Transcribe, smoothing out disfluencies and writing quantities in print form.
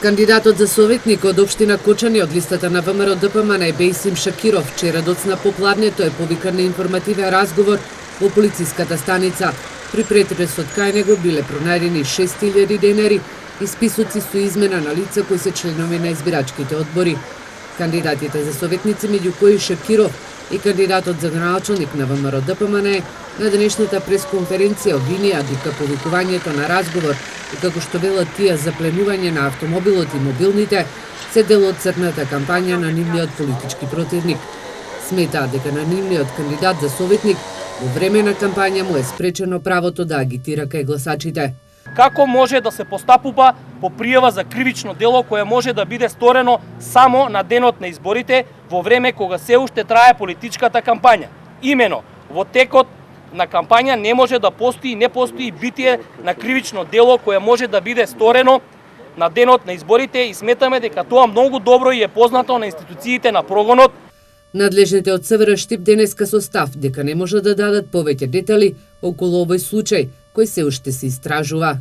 Кандидатот за советник од општина Кочани од листата на ВМРО ДПМН Бейсим Шакиров вчера доцна попладнето е повикан на информативен разговор во полициската станица. При претресот кај него биле пронајдени 6000 денари и списоци со измена на лица кои се членови на избирачките одбори. Кандидатите за советници, меѓу кои Шакиров и кандидатот за граначалник на ВМРО ДПМН, на денешната пресконференција обвинија дека повикувањето на разговор и како што велат тие запленување на автомобилот и мобилните се дел од црната кампања на нивниот политички противник. Сметаат дека на нивниот кандидат за советник во време на кампања му е спречено правото да агитира кај гласачите. Како може да се постапува по пријава за кривично дело кое може да биде сторено само на денот на изборите во време кога се уште трае политичката кампања? Имено, во текот на кампања не може да не постои битие на кривично дело кое може да биде сторено на денот на изборите и сметаме дека тоа многу добро и е познато на институциите на прогонот. Надлежните од СВР Штип денеска со став дека не може да дадат повеќе детали околу овој случај кој се уште се истражува.